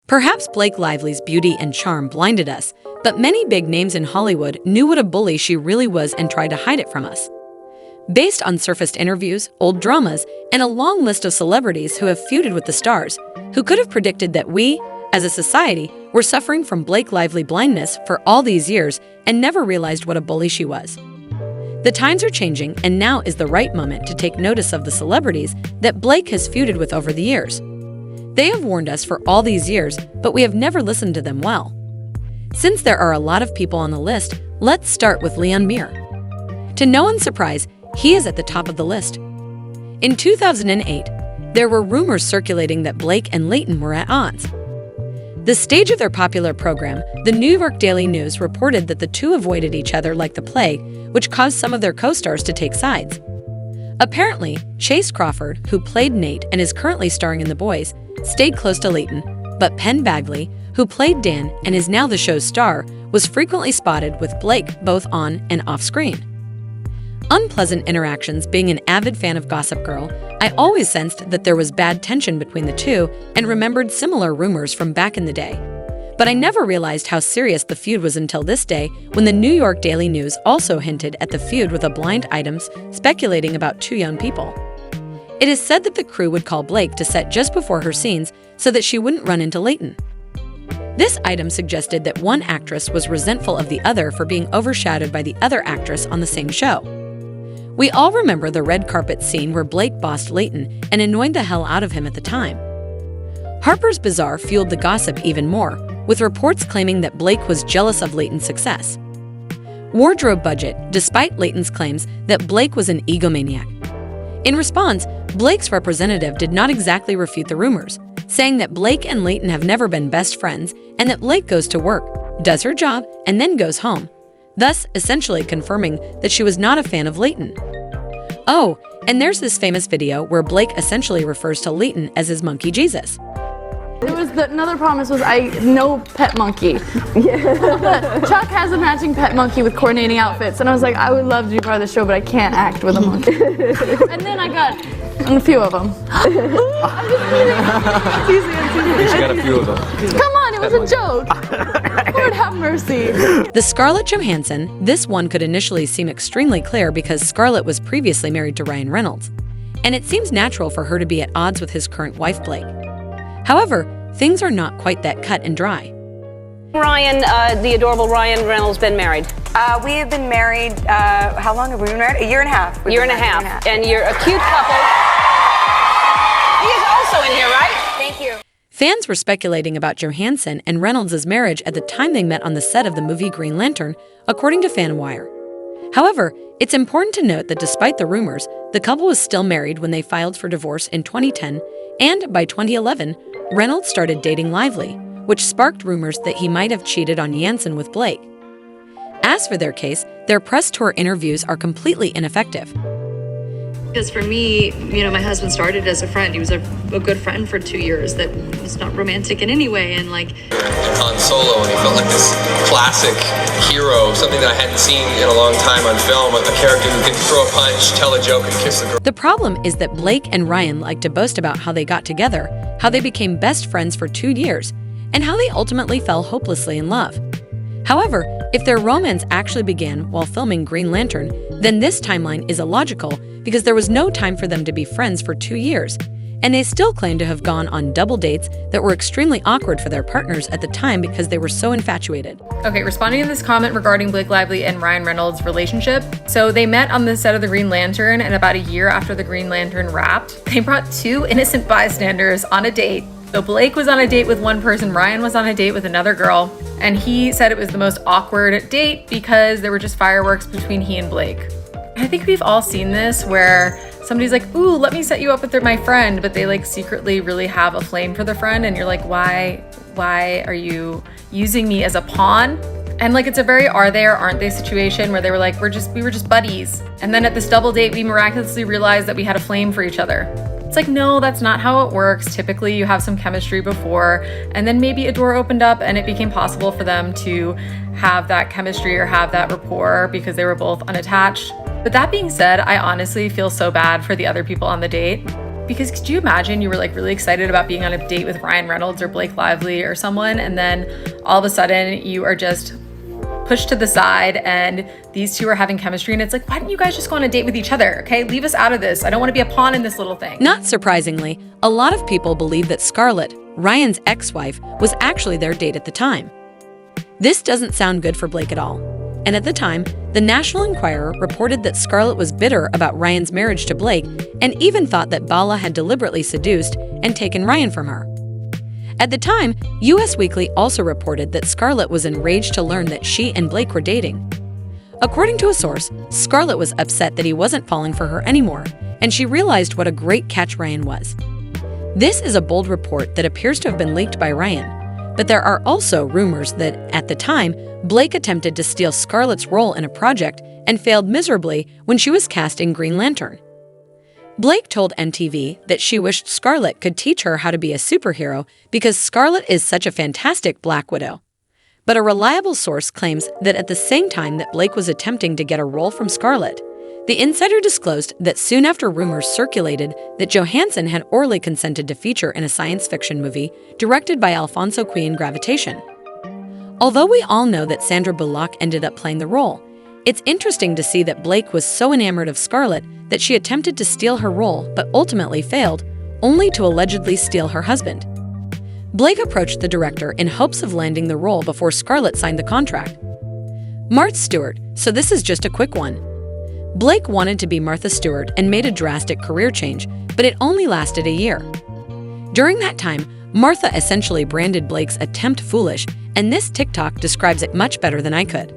Perhaps Blake Lively's beauty and charm blinded us, but many big names in Hollywood knew what a bully she really was and tried to hide it from us. Based on surfaced interviews, old dramas, and a long list of celebrities who have feuded with the stars, who could have predicted that we, as a society, were suffering from Blake Lively blindness for all these years and never realized what a bully she was. The times are changing, and now is the right moment to take notice of the celebrities that Blake has feuded with over the years. They have warned us for all these years, but we have never listened to them well. Since there are a lot of people on the list, let's start with Leon Meyer. To no one's surprise, he is at the top of the list. In 2008, there were rumors circulating that Blake and Leighton were at odds. The stage of their popular program, the New York Daily News, reported that the two avoided each other like the plague, which caused some of their co-stars to take sides. Apparently, Chase Crawford, who played Nate and is currently starring in The Boys, stayed close to Leighton, but Penn Badgley, who played Dan and is now the show's star, was frequently spotted with Blake both on and off screen. Unpleasant interactions. Being an avid fan of Gossip Girl, I always sensed that there was bad tension between the two and remembered similar rumors from back in the day. But I never realized how serious the feud was until this day, when the New York Daily News also hinted at the feud with a blind items speculating about two young people. It is said that the crew would call Blake to set just before her scenes so that she wouldn't run into Leighton. This item suggested that one actress was resentful of the other for being overshadowed by the other actress on the same show. We all remember the red carpet scene where Blake bossed Leighton and annoyed the hell out of him at the time. Harper's Bazaar fueled the gossip even more, with reports claiming that Blake was jealous of Leighton's success. Wardrobe Budget, despite Leighton's claims that Blake was an egomaniac. In response, Blake's representative did not exactly refute the rumors, saying that Blake and Leighton have never been best friends and that Blake goes to work, does her job, and then goes home, thus essentially confirming that she was not a fan of Leighton. Oh, and there's this famous video where Blake essentially refers to Leighton as his monkey Jesus. Another promise was no pet monkey. Yeah. Chuck has a matching pet monkey with coordinating outfits, and I was like, I would love to be part of the show, but I can't act with a monkey. And then I got a few of them. She got a few of them. Come on, it was a joke. Lord have mercy. The Scarlett Johansson, this one could initially seem extremely clear because Scarlett was previously married to Ryan Reynolds, and it seems natural for her to be at odds with his current wife, Blake. However, things are not quite that cut and dry. Ryan, the adorable Ryan Reynolds, been married? We have been married, how long have we been married? A year and a half. Year and a half. And you're a cute couple. He is also in here, right? Thank you. Fans were speculating about Johansson and Reynolds' marriage at the time they met on the set of the movie Green Lantern, according to FanWire. However, it's important to note that despite the rumors, the couple was still married when they filed for divorce in 2010, and by 2011, Reynolds started dating Lively, which sparked rumors that he might have cheated on Johansson with Blake. As for their case, their press tour interviews are completely ineffective. Because for me, my husband started as a friend. He was a good friend for 2 years that was not romantic in any way. And Han Solo, and he felt like this classic hero, something that I hadn't seen in a long time on film, a character who could throw a punch, tell a joke, and kiss a girl. The problem is that Blake and Ryan like to boast about how they got together, how they became best friends for 2 years, and how they ultimately fell hopelessly in love. However, if their romance actually began while filming Green Lantern, then this timeline is illogical because there was no time for them to be friends for 2 years, and they still claim to have gone on double dates that were extremely awkward for their partners at the time because they were so infatuated. Okay, responding to this comment regarding Blake Lively and Ryan Reynolds' relationship. So they met on the set of the Green Lantern, and about a year after the Green Lantern wrapped, they brought two innocent bystanders on a date. So Blake was on a date with one person, Ryan was on a date with another girl, and he said it was the most awkward date because there were just fireworks between he and Blake. I think we've all seen this where somebody's like, ooh, let me set you up with my friend, but they secretly really have a flame for the friend, and you're like, why are you using me as a pawn? And it's a very are they or aren't they situation where they were like, we were just buddies. And then at this double date, we miraculously realized that we had a flame for each other. It's like, no, that's not how it works. Typically you have some chemistry before, and then maybe a door opened up and it became possible for them to have that chemistry or have that rapport because they were both unattached. But that being said, I honestly feel so bad for the other people on the date. Because could you imagine you were like really excited about being on a date with Ryan Reynolds or Blake Lively or someone, and then all of a sudden you are just pushed to the side and these two are having chemistry, and it's like, why don't you guys just go on a date with each other? Okay, leave us out of this. I don't want to be a pawn in this little thing. Not surprisingly, a lot of people believe that Scarlett, Ryan's ex-wife, was actually their date at the time. This doesn't sound good for Blake at all. And at the time, the National Enquirer reported that Scarlett was bitter about Ryan's marriage to Blake and even thought that Bala had deliberately seduced and taken Ryan from her. At the time, US Weekly also reported that Scarlett was enraged to learn that she and Blake were dating. According to a source, Scarlett was upset that he wasn't falling for her anymore, and she realized what a great catch Ryan was. This is a bold report that appears to have been leaked by Ryan, but there are also rumors that, at the time, Blake attempted to steal Scarlett's role in a project and failed miserably when she was cast in Green Lantern. Blake told MTV that she wished Scarlett could teach her how to be a superhero because Scarlett is such a fantastic Black Widow. But a reliable source claims that at the same time that Blake was attempting to get a role from Scarlett, the insider disclosed that soon after rumors circulated that Johansson had orally consented to feature in a science fiction movie directed by Alfonso Cuarón, Gravitation. Although we all know that Sandra Bullock ended up playing the role, it's interesting to see that Blake was so enamored of Scarlett that she attempted to steal her role but ultimately failed, only to allegedly steal her husband. Blake approached the director in hopes of landing the role before Scarlett signed the contract. Martha Stewart, so this is just a quick one. Blake wanted to be Martha Stewart and made a drastic career change, but it only lasted a year. During that time, Martha essentially branded Blake's attempt foolish, and this TikTok describes it much better than I could.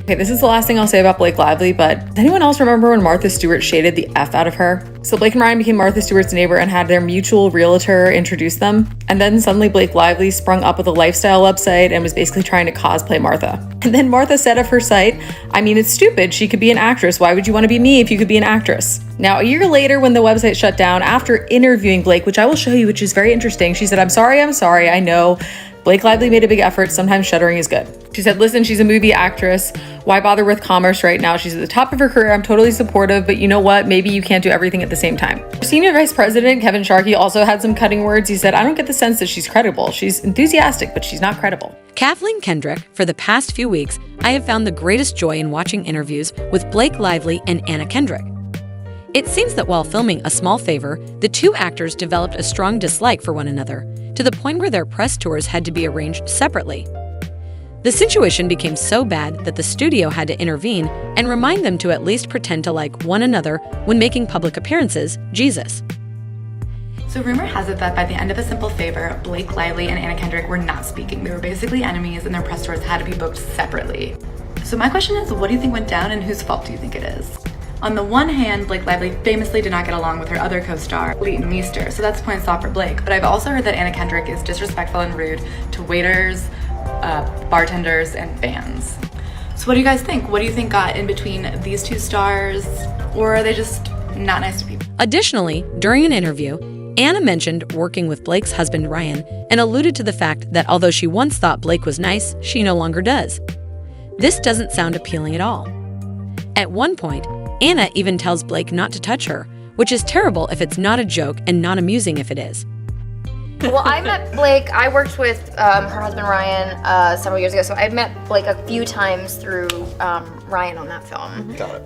Okay, this is the last thing I'll say about Blake Lively, but does anyone else remember when Martha Stewart shaded the F out of her? So Blake and Ryan became Martha Stewart's neighbor and had their mutual realtor introduce them. And then suddenly Blake Lively sprung up with a lifestyle website and was basically trying to cosplay Martha. And then Martha said of her site, I mean, it's stupid. She could be an actress. Why would you want to be me if you could be an actress? Now, a year later, when the website shut down, after interviewing Blake, which I will show you, which is very interesting, she said, I'm sorry, I know. Blake Lively made a big effort. Sometimes shuttering is good. She said, listen, she's a movie actress. Why bother with commerce right now? She's at the top of her career. I'm totally supportive, but you know what? Maybe you can't do everything at the same time. Senior Vice President Kevin Sharkey also had some cutting words. He said, I don't get the sense that she's credible. She's enthusiastic, but she's not credible. Kathleen Kendrick, for the past few weeks, I have found the greatest joy in watching interviews with Blake Lively and Anna Kendrick. It seems that while filming A Small Favor, the two actors developed a strong dislike for one another, to the point where their press tours had to be arranged separately. The situation became so bad that the studio had to intervene and remind them to at least pretend to like one another when making public appearances. Jesus. So rumor has it that by the end of A Simple Favor, Blake Lively and Anna Kendrick were not speaking. They were basically enemies and their press tours had to be booked separately. So my question is, what do you think went down and whose fault do you think it is? On the one hand, Blake Lively famously did not get along with her other co-star, Leighton Meester, so that's points off for Blake. But I've also heard that Anna Kendrick is disrespectful and rude to waiters, bartenders, and fans. So what do you guys think? What do you think got in between these two stars? Or are they just not nice to people? Additionally, during an interview, Anna mentioned working with Blake's husband Ryan and alluded to the fact that although she once thought Blake was nice, she no longer does. This doesn't sound appealing at all. At one point, Anna even tells Blake not to touch her, which is terrible if it's not a joke and not amusing if it is. Well, I met Blake. I worked with her husband Ryan several years ago, so I met Blake a few times through Ryan on that film. Got it.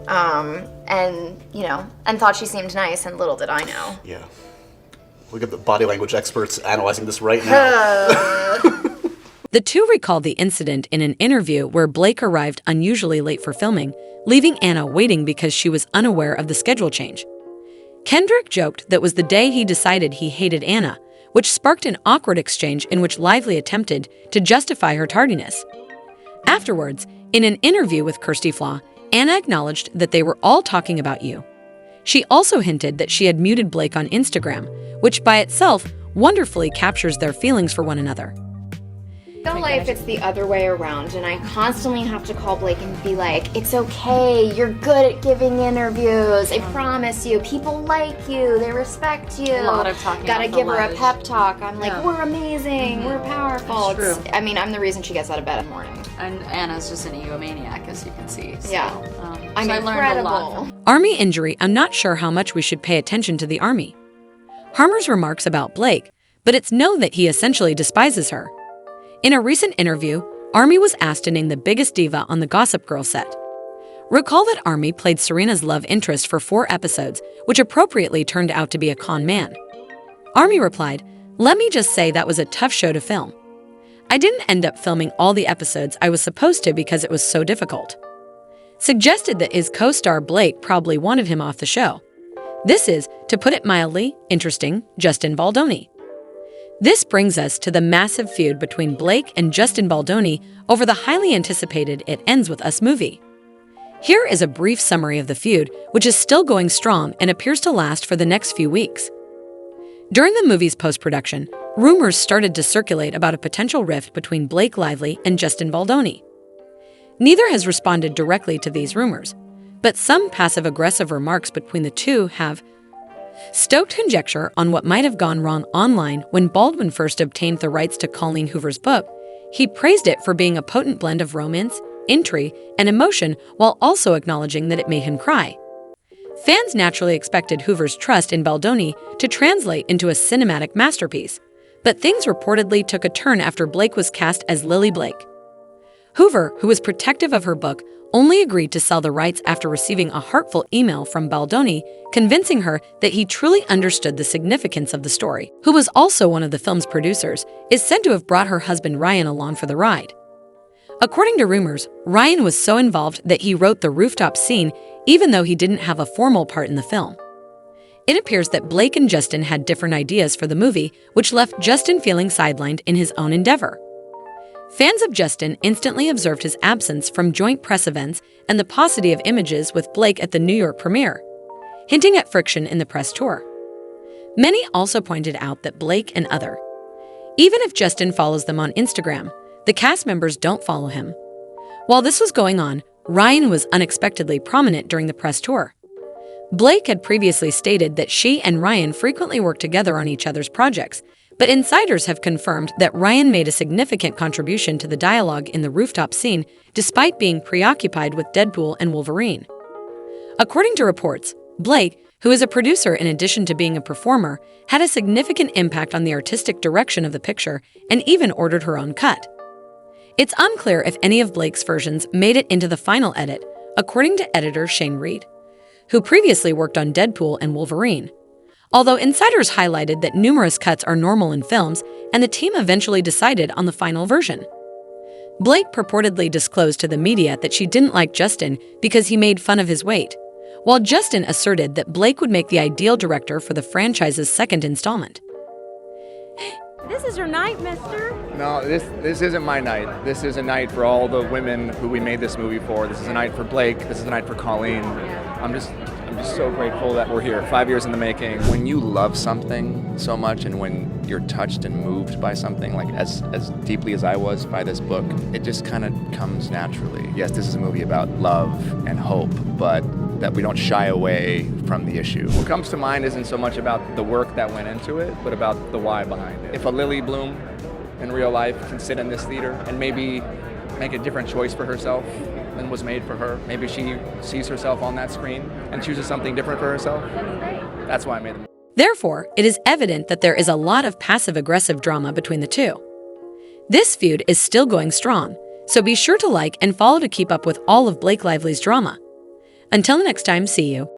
And thought she seemed nice, and little did I know. Yeah. Look at the body language experts analyzing this right now. The two recalled the incident in an interview where Blake arrived unusually late for filming, leaving Anna waiting because she was unaware of the schedule change. Kendrick joked that was the day he decided he hated Anna, which sparked an awkward exchange in which Lively attempted to justify her tardiness. Afterwards, in an interview with Kirstie Flaw, Anna acknowledged that they were all talking about you. She also hinted that she had muted Blake on Instagram, which by itself wonderfully captures their feelings for one another. I feel like it's the other way around, and I constantly have to call Blake and be like, it's okay, you're good at giving interviews, I promise you, people like you, they respect you. A lot of talking. Gotta give her a pep talk. I'm like, we're amazing, we're powerful. That's true. I'm the reason she gets out of bed in the morning. And Anna's just an egomaniac, as you can see. So, Yeah. so I'm I learned a lot incredible. from Army injury. I'm not sure how much we should pay attention to the Army. Harmer's remarks about Blake, but it's known that he essentially despises her. In a recent interview, Armie was asked to name the biggest diva on the Gossip Girl set. Recall that Armie played Serena's love interest for 4 episodes, which appropriately turned out to be a con man. Armie replied, "Let me just say that was a tough show to film. I didn't end up filming all the episodes I was supposed to because it was so difficult." Suggested that his co-star Blake probably wanted him off the show. This is, to put it mildly, interesting, Justin Baldoni. This brings us to the massive feud between Blake and Justin Baldoni over the highly anticipated It Ends With Us movie. Here is a brief summary of the feud, which is still going strong and appears to last for the next few weeks. During the movie's post-production, rumors started to circulate about a potential rift between Blake Lively and Justin Baldoni. Neither has responded directly to these rumors, but some passive-aggressive remarks between the two have stoked conjecture on what might have gone wrong online. When Baldwin first obtained the rights to Colleen Hoover's book, he praised it for being a potent blend of romance, intrigue, and emotion, while also acknowledging that it made him cry. Fans naturally expected Hoover's trust in Baldoni to translate into a cinematic masterpiece, but things reportedly took a turn after Blake was cast as Lily Blake. Hoover, who was protective of her book, only agreed to sell the rights after receiving a heartful email from Baldoni, convincing her that he truly understood the significance of the story. Who was also one of the film's producers, is said to have brought her husband Ryan along for the ride. According to rumors, Ryan was so involved that he wrote the rooftop scene even though he didn't have a formal part in the film. It appears that Blake and Justin had different ideas for the movie, which left Justin feeling sidelined in his own endeavor. Fans of Justin instantly observed his absence from joint press events and the paucity of images with Blake at the New York premiere, hinting at friction in the press tour. Many also pointed out that Blake and even if Justin follows them on Instagram, the cast members don't follow him. While this was going on, Ryan was unexpectedly prominent during the press tour. Blake had previously stated that she and Ryan frequently work together on each other's projects, but insiders have confirmed that Ryan made a significant contribution to the dialogue in the rooftop scene despite being preoccupied with Deadpool and Wolverine. According to reports, Blake, who is a producer in addition to being a performer, had a significant impact on the artistic direction of the picture and even ordered her own cut. It's unclear if any of Blake's versions made it into the final edit, according to editor Shane Reed, who previously worked on Deadpool and Wolverine. Although insiders highlighted that numerous cuts are normal in films, and the team eventually decided on the final version. Blake purportedly disclosed to the media that she didn't like Justin because he made fun of his weight, while Justin asserted that Blake would make the ideal director for the franchise's second installment. This is your night, mister. No, this isn't my night. This is a night for all the women who we made this movie for. This is a night for Blake. This is a night for Colleen. I'm just so grateful that we're here, 5 years in the making. When you love something so much and when you're touched and moved by something, like as deeply as I was by this book, it just kind of comes naturally. Yes, this is a movie about love and hope, but that we don't shy away from the issue. What comes to mind isn't so much about the work that went into it, but about the why behind it. If a Lily Bloom in real life can sit in this theater and maybe make a different choice for herself than was made for her, maybe she sees herself on that screen and chooses something different for herself, that's why I made the movie. Therefore, it is evident that there is a lot of passive-aggressive drama between the two. This feud is still going strong, so be sure to like and follow to keep up with all of Blake Lively's drama. Until next time, see you.